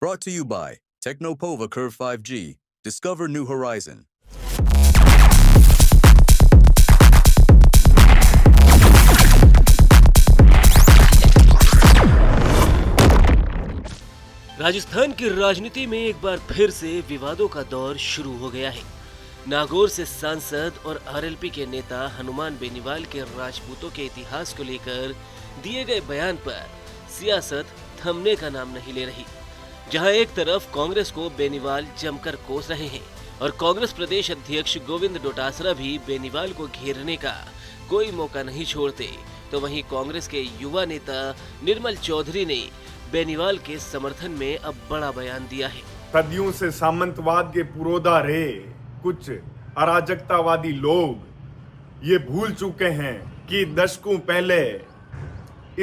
Brought to you by Technopova Curve 5G. Discover new horizon. Rajasthan की राजनीति में एक बार फिर से विवादों का दौर शुरू हो गया है। नागौर से सांसद और आरएलपी के नेता हनुमान बेनीवाल के राजपूतों के इतिहास को लेकर दिए गए बयान पर सियासत थमने का नाम नहीं ले रही। जहां एक तरफ कांग्रेस को बेनीवाल जमकर कोस रहे हैं और कांग्रेस प्रदेश अध्यक्ष गोविंद डोटासरा भी बेनीवाल को घेरने का कोई मौका नहीं छोड़ते, तो वहीं कांग्रेस के युवा नेता निर्मल चौधरी ने बेनीवाल के समर्थन में अब बड़ा बयान दिया है। सदियों से सामंतवाद के पुरोधा रहे कुछ अराजकतावादी लोग ये भूल चुके हैं कि दशकों पहले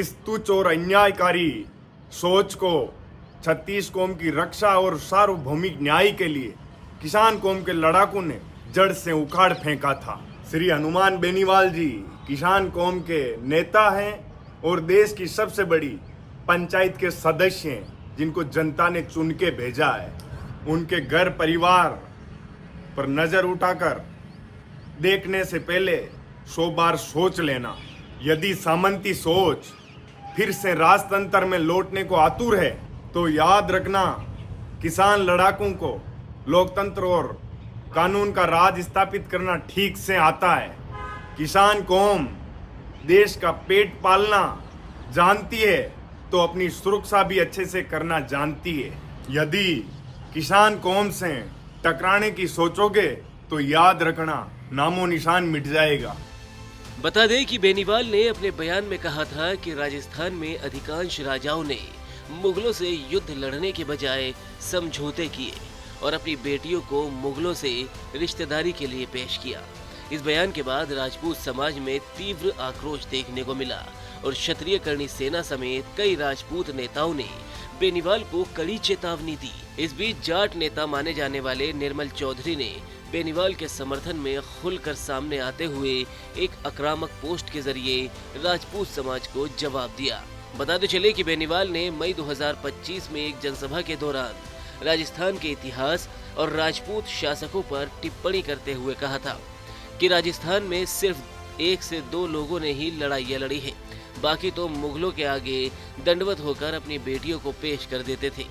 इस तुच्छ और अन्यायकारी सोच को छत्तीस कौम की रक्षा और सार्वभौमिक न्याय के लिए किसान कौम के लड़ाकों ने जड़ से उखाड़ फेंका था। श्री हनुमान बेनीवाल जी किसान कौम के नेता हैं और देश की सबसे बड़ी पंचायत के सदस्य हैं, जिनको जनता ने चुन के भेजा है। उनके घर परिवार पर नजर उठाकर देखने से पहले 100 बार सोच लेना। यदि सामंती सोच फिर से राजतंत्र में लौटने को आतुर है तो याद रखना, किसान लड़ाकों को लोकतंत्र और कानून का राज स्थापित करना ठीक से आता है। किसान कौम देश का पेट पालना जानती है तो अपनी सुरक्षा भी अच्छे से करना जानती है। यदि किसान कौम से टकराने की सोचोगे तो याद रखना, नामो निशान मिट जाएगा। बता दें कि बेनीवाल ने अपने बयान में कहा था कि राजस्थान में अधिकांश राजाओं ने मुगलों से युद्ध लड़ने के बजाय समझौते किए और अपनी बेटियों को मुगलों से रिश्तेदारी के लिए पेश किया। इस बयान के बाद राजपूत समाज में तीव्र आक्रोश देखने को मिला और क्षत्रिय करणी सेना समेत कई राजपूत नेताओं ने बेनीवाल को कड़ी चेतावनी दी। इस बीच जाट नेता माने जाने वाले निर्मल चौधरी ने बेनीवाल के समर्थन में खुलकर सामने आते हुए एक आक्रामक पोस्ट के जरिए राजपूत समाज को जवाब दिया। बताते चले कि बेनीवाल ने मई 2025 में एक जनसभा के दौरान राजस्थान के इतिहास और राजपूत शासकों पर टिप्पणी करते हुए कहा था कि राजस्थान में सिर्फ 1 से 2 लोगों ने ही लड़ाइयाँ लड़ी है, बाकी तो मुगलों के आगे दंडवत होकर अपनी बेटियों को पेश कर देते थे।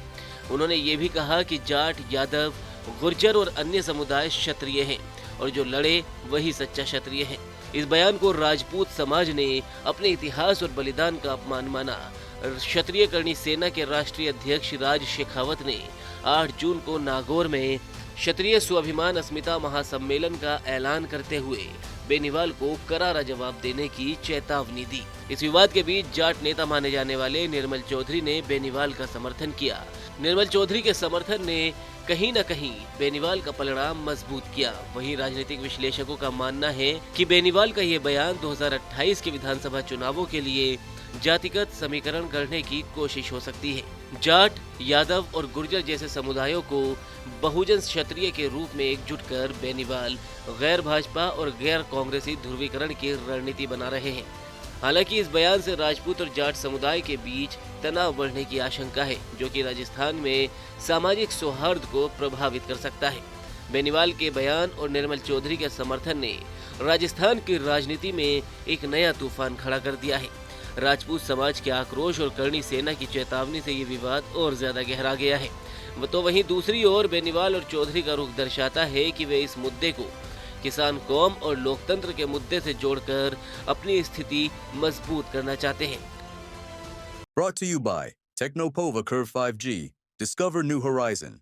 उन्होंने ये भी कहा कि जाट, यादव, गुर्जर और अन्य समुदाय क्षत्रिय हैं और जो लड़े वही सच्चा क्षत्रिय है। इस बयान को राजपूत समाज ने अपने इतिहास और बलिदान का अपमान माना। क्षत्रिय करणी सेना के राष्ट्रीय अध्यक्ष राज शेखावत ने 8 जून को नागौर में क्षत्रिय स्वाभिमान अस्मिता महासम्मेलन का ऐलान करते हुए बेनीवाल को करारा जवाब देने की चेतावनी दी। इस विवाद के बीच जाट नेता माने जाने वाले निर्मल चौधरी ने बेनीवाल का समर्थन किया। निर्मल चौधरी के समर्थन ने कहीं न कहीं बेनीवाल का परिणाम मजबूत किया। वहीं राजनीतिक विश्लेषकों का मानना है कि बेनीवाल का ये बयान 2028 के विधानसभा चुनावों के लिए जातिगत समीकरण करने की कोशिश हो सकती है। जाट, यादव और गुर्जर जैसे समुदायों को बहुजन क्षत्रिय के रूप में एकजुट कर बेनीवाल गैर भाजपा और गैर कांग्रेसी ध्रुवीकरण की रणनीति बना रहे हैं। हालांकि इस बयान से राजपूत और जाट समुदाय के बीच तनाव बढ़ने की आशंका है, जो कि राजस्थान में सामाजिक सौहार्द को प्रभावित कर सकता है। बेनीवाल के बयान और निर्मल चौधरी के समर्थन ने राजस्थान की राजनीति में एक नया तूफान खड़ा कर दिया है। राजपूत समाज के आक्रोश और करणी सेना की चेतावनी से ये विवाद और ज्यादा गहरा गया है। तो वहीं दूसरी ओर बेनीवाल और चौधरी का रुख दर्शाता है कि वे इस मुद्दे को किसान कौम और लोकतंत्र के मुद्दे से जोड़कर अपनी स्थिति मजबूत करना चाहते हैं। Brought to you by Technopova Curve 5G. Discover new horizon.